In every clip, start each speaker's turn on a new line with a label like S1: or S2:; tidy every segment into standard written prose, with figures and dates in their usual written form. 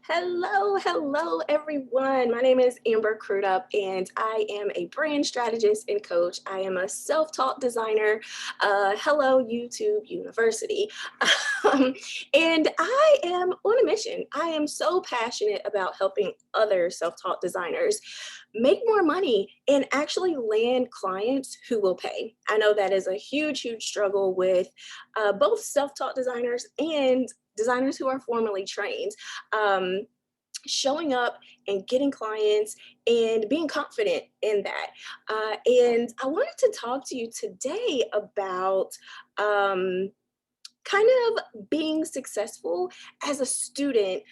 S1: Hello, everyone. My name is Amber Crudup, and I am a brand strategist and coach. I am a self-taught designer. Hello, YouTube University. Um, and I am on a mission. I am so passionate about helping other self-taught designers make more money and actually land clients who will pay. I know that is a huge struggle with both self-taught designers and designers who are formally trained. Um, Showing up and getting clients and being confident in that. And I wanted to talk to you today about kind of being successful as a student.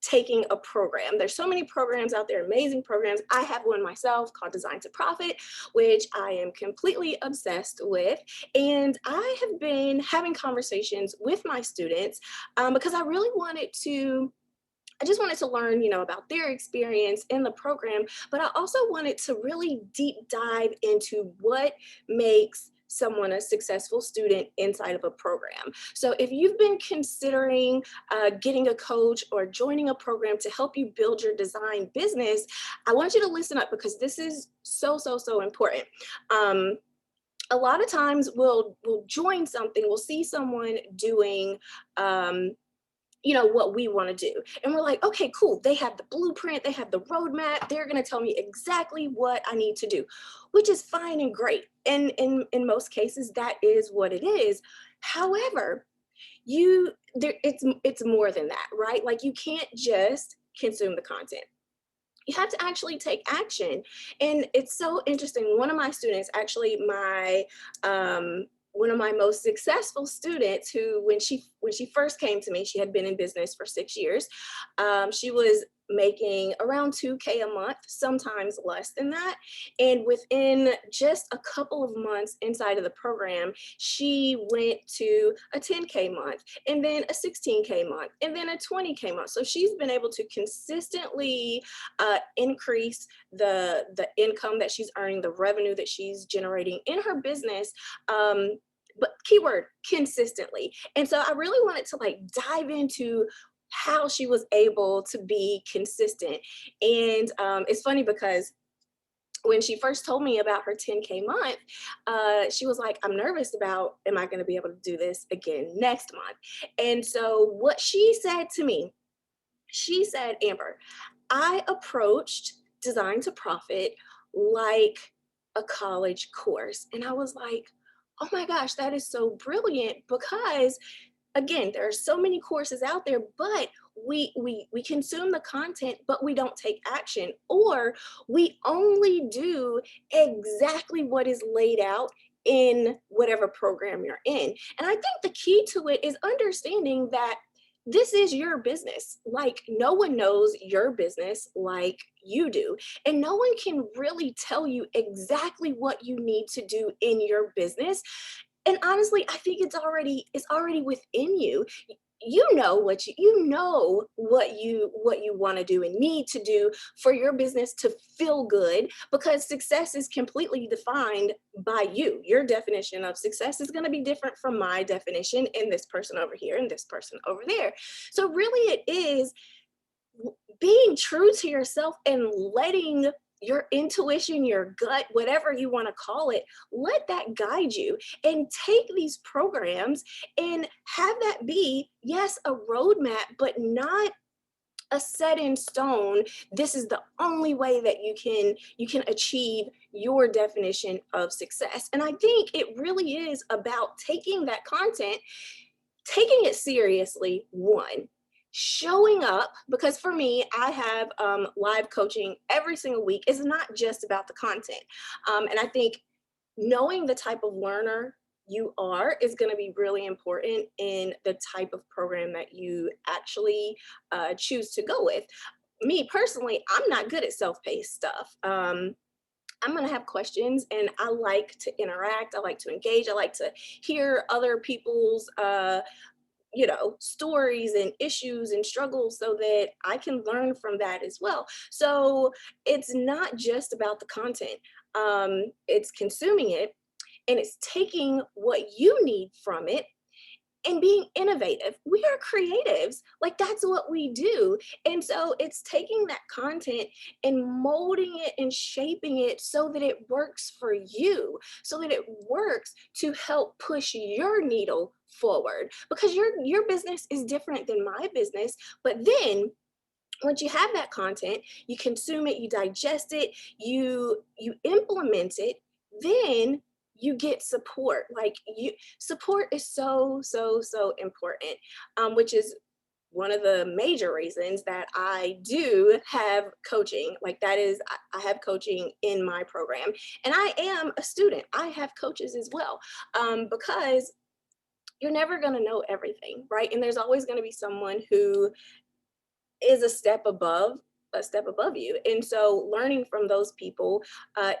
S1: Taking a program. There's so many programs out there, amazing programs. I have one myself called Design to Profit, which I am completely obsessed with. And I have been having conversations with my students because I really wanted to I just wanted to learn, about their experience in the program, but I also wanted to really deep dive into what makes someone a successful student inside of a program. So if you've been considering getting a coach or joining a program to help you build your design business, I want you to listen up because this is so important. Um, a lot of times we'll join something, we'll see someone doing what we want to do. And we're like, okay, cool. They have the blueprint, they have the roadmap, they're going to tell me exactly what I need to do, which is fine and great. And in most cases, that is what it is. However, it's more than that, right? Like you can't just consume the content. You have to actually take action. And it's so interesting. One of my students, actually one of my most successful students, who when she first came to me, she had been in business for 6 years. She was making around 2K a month, sometimes less than that. And within just a couple of months inside of the program, she went to a 10K month, and then a 16K month, and then a 20K month. So she's been able to consistently increase the income that she's earning, the revenue that she's generating in her business. But keyword, consistently. And so I really wanted to like dive into how she was able to be consistent. And it's funny because when she first told me about her 10K month, she was like, I'm nervous about, am I going to be able to do this again next month? And so what she said to me, she said, Amber, I approached Design to Profit like a college course. And I was like, oh my gosh, that is so brilliant because again, there are so many courses out there, but we consume the content, but we don't take action, or we only do exactly what is laid out in whatever program you're in. And I think the key to it is understanding that this is your business. Like, no one knows your business like you do. And no one can really tell you exactly what you need to do in your business. And honestly, I think it's already within you. You know what you want to do and need to do for your business to feel good, because success is completely defined by you. Your definition of success is going to be different from my definition, and this person over here and this person over there. So really it is being true to yourself and letting your intuition, your gut, whatever you want to call it, let that guide you, and take these programs and have that be, yes, a roadmap, but not a set in stone. This is the only way that you can achieve your definition of success. And I think it really is about taking that content, taking it seriously, one, showing up, because for me, I have live coaching every single week. It's not just about the content. And I think knowing the type of learner you are is going to be really important in the type of program that you actually choose to go with. Me personally, I'm not good at self-paced stuff. I'm going to have questions, and I like to interact. I like to engage. I like to hear other people's stories and issues and struggles so that I can learn from that as well. So it's not just about the content. It's consuming it, and it's taking what you need from it and being innovative. We are creatives. Like that's what we do. And so it's taking that content and molding it and shaping it so that it works for you, so that it works to help push your needle forward, because your business is different than my business. But then once you have that content, you consume it, you digest it, you implement it, then you get support. Like you support is so important, which is one of the major reasons that I do have coaching. Like that is, I have coaching in my program, and I am a student. I have coaches as well, because you're never going to know everything, right? And there's always going to be someone who is a step above you. And so learning from those people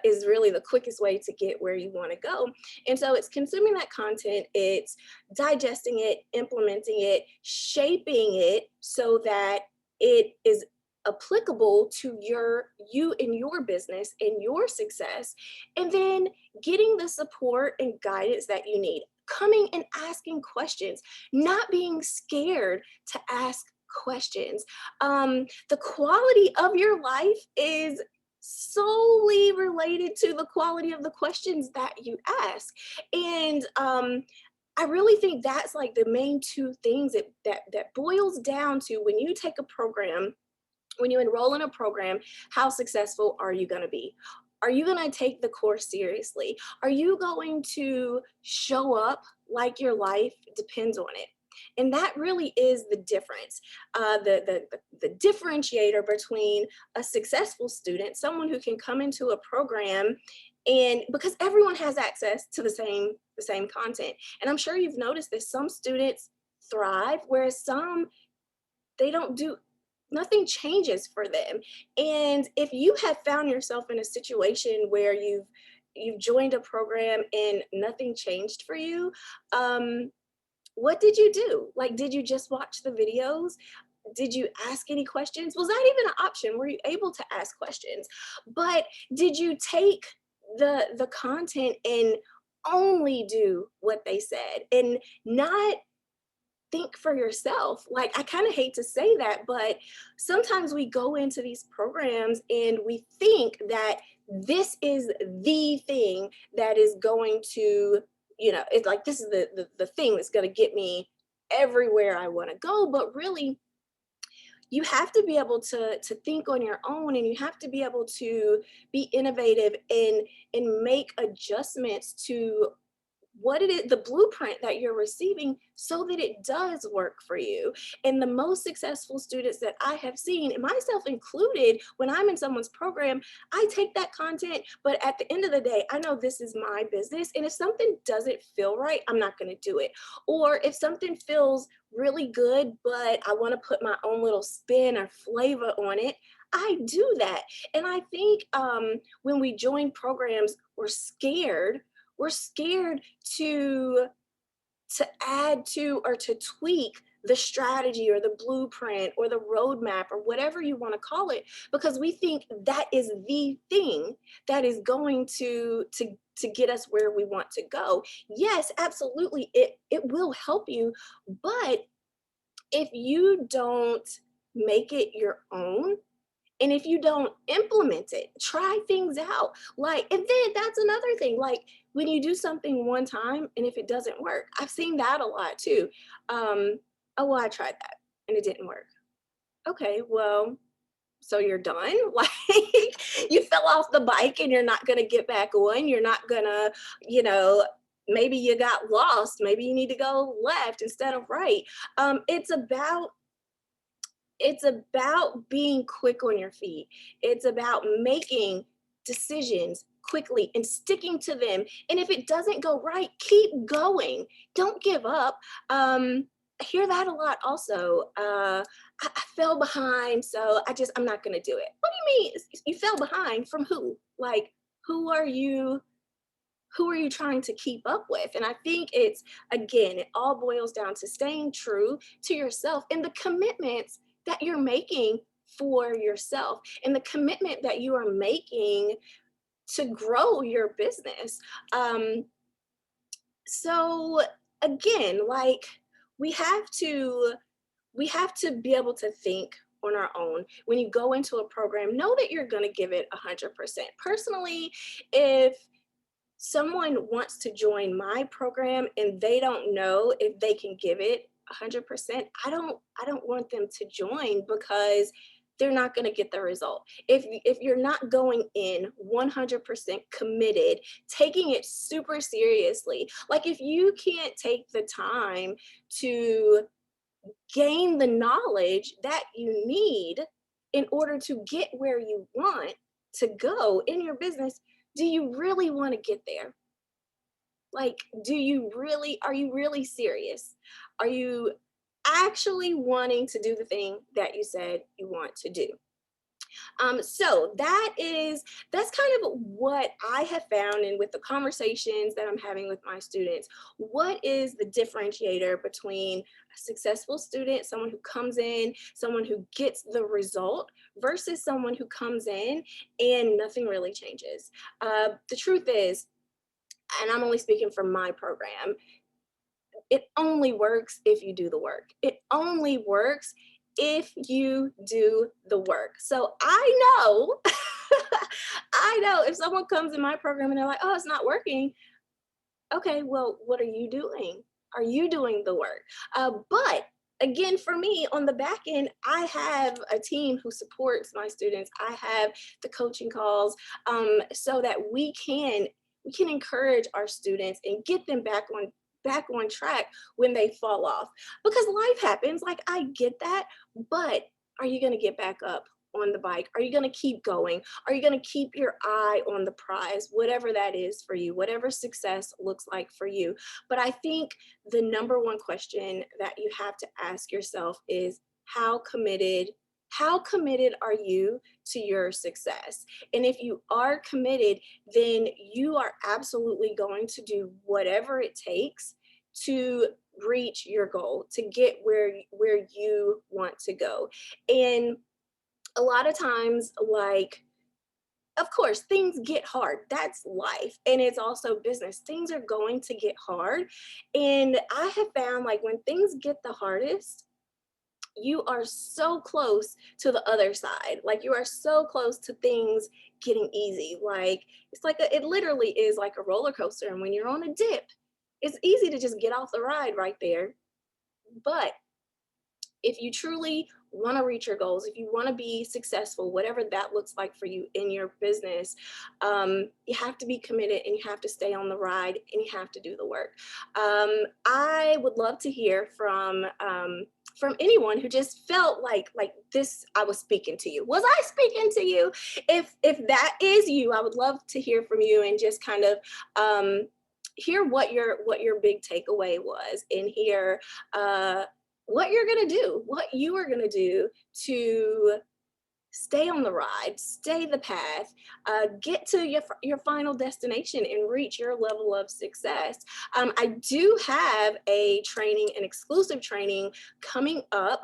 S1: is really the quickest way to get where you want to go. And so it's consuming that content, it's digesting it, implementing it, shaping it so that it is applicable to you and your business and your success, and then getting the support and guidance that you need, coming and asking questions, not being scared to ask questions. The quality of your life is solely related to the quality of the questions that you ask. And I really think that's like the main two things that boils down to when you take a program, when you enroll in a program, how successful are you going to be? Are you going to take the course seriously? Are you going to show up like your life depends on it? And that really is the difference, the differentiator between a successful student, someone who can come into a program, and because everyone has access to the same content. And I'm sure you've noticed that some students thrive, whereas some, they don't do, nothing changes for them. And if you have found yourself in a situation where you've joined a program and nothing changed for you, what did you do? Like, did you just watch the videos? Did you ask any questions? Was that even an option? Were you able to ask questions? But did you take the content and only do what they said and not think for yourself? Like, I kind of hate to say that, but sometimes we go into these programs and we think that this is the thing that is going to, it's like this is the thing that's going to get me everywhere I want to go. But really, you have to be able to think on your own, and you have to be able to be innovative and make adjustments to what it is, the blueprint that you're receiving, so that it does work for you. And the most successful students that I have seen, and myself included, when I'm in someone's program, I take that content, but at the end of the day, I know this is my business. And if something doesn't feel right, I'm not going to do it. Or if something feels really good, but I want to put my own little spin or flavor on it, I do that. And I think when we join programs, we're scared to add to or to tweak the strategy or the blueprint or the roadmap or whatever you want to call it, because we think that is the thing that is going to get us where we want to go. Yes, absolutely, it will help you, but if you don't make it your own, and if you don't implement it, try things out. Like, and then that's another thing. Like when you do something one time and if it doesn't work, I've seen that a lot too. Oh, well, I tried that and it didn't work. Okay, well, so you're done? Like you fell off the bike and you're not gonna get back on. You're not gonna, you know, maybe you got lost. Maybe you need to go left instead of right. It's about being quick on your feet. It's about making decisions quickly and sticking to them. And if it doesn't go right, keep going. Don't give up. I hear that a lot also. I fell behind, so I'm not going to do it. What do you mean? You fell behind from who? Like, who are you? Who are you trying to keep up with? And I think again, it all boils down to staying true to yourself and the commitments that you're making for yourself and the commitment that you are making to grow your business. So again, like, we have to we have to be able to think on our own. When you go into a program, know that you're going to give it 100%. Personally, if someone wants to join my program and they don't know if they can give it 100%, I don't want them to join, because they're not going to get the result. If you're not going in 100% committed, taking it super seriously, like if you can't take the time to gain the knowledge that you need in order to get where you want to go in your business, do you really want to get there? Like, are you really serious? Are you actually wanting to do the thing that you said you want to do? So that's kind of what I have found, and with the conversations that I'm having with my students, what is the differentiator between a successful student, someone who comes in, someone who gets the result, versus someone who comes in and nothing really changes. The truth is, and I'm only speaking from my program, it only works if you do the work. It only works if you do the work. So I know, I know if someone comes in my program and they're like, oh, it's not working. Okay, well, what are you doing? Are you doing the work? But again, for me on the back end, I have a team who supports my students. I have the coaching calls, so that we can encourage our students and get them back on track when they fall off, because life happens. Like, I get that, but are you going to get back up on the bike? Are you going to keep going? Are you going to keep your eye on the prize, whatever that is for you, whatever success looks like for you? But I think the number one question that you have to ask yourself is, how committed are you to your success? And if you are committed, then you are absolutely going to do whatever it takes to reach your goal, to get where you want to go. And a lot of times, like, of course, things get hard. That's life. And it's also business. Things are going to get hard. And I have found, like, when things get the hardest, you are so close to the other side. Like, you are so close to things getting easy. Like, it literally is like a roller coaster. And when you're on a dip, it's easy to just get off the ride right there. But if you truly want to reach your goals, if you want to be successful, whatever that looks like for you in your business, you have to be committed, and you have to stay on the ride, and you have to do the work. I would love to hear from anyone who just felt like this. I was speaking to you. Was I speaking to you? If that is you, I would love to hear from you, and just kind of hear what your big takeaway was, and hear what you're going to do, what you are going to do to stay on the ride, stay the path, get to your final destination and reach your level of success. I do have an exclusive training coming up,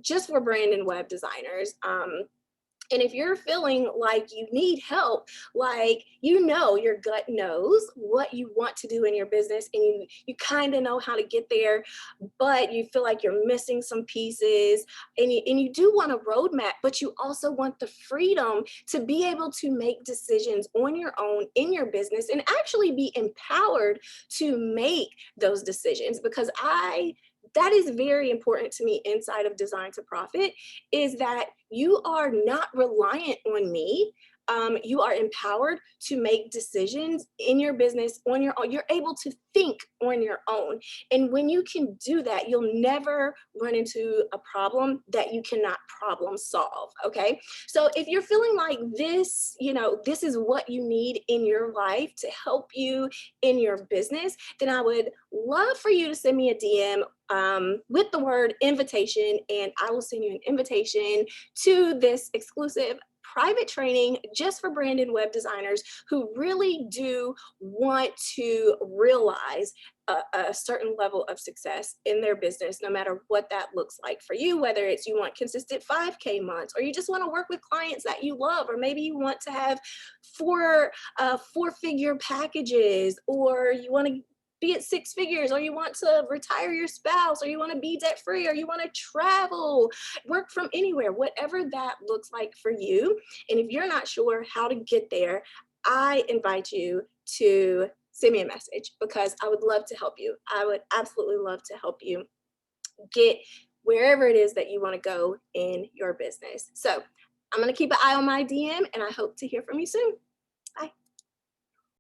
S1: just for brand and web designers. And if you're feeling like you need help, like, your gut knows what you want to do in your business, and you kind of know how to get there, but you feel like you're missing some pieces, and you do want a roadmap, but you also want the freedom to be able to make decisions on your own in your business, and actually be empowered to make those decisions. Because that is very important to me inside of Design to Profit, is that you are not reliant on me. You are empowered to make decisions in your business on your own. You're able to think on your own. And when you can do that, you'll never run into a problem that you cannot problem solve. Okay. So if you're feeling like this is what you need in your life to help you in your business, then I would love for you to send me a DM with the word invitation, and I will send you an invitation to this exclusive private training just for brand and web designers who really do want to realize a certain level of success in their business, no matter what that looks like for you, whether it's you want consistent 5K months, or you just want to work with clients that you love, or maybe you want to have four-figure packages, or you want to be at six figures, or you want to retire your spouse, or you want to be debt free, or you want to travel, work from anywhere, whatever that looks like for you. And if you're not sure how to get there, I invite you to send me a message because I would love to help you. I would absolutely love to help you get wherever it is that you want to go in your business. So I'm going to keep an eye on my DM and I hope to hear from you soon.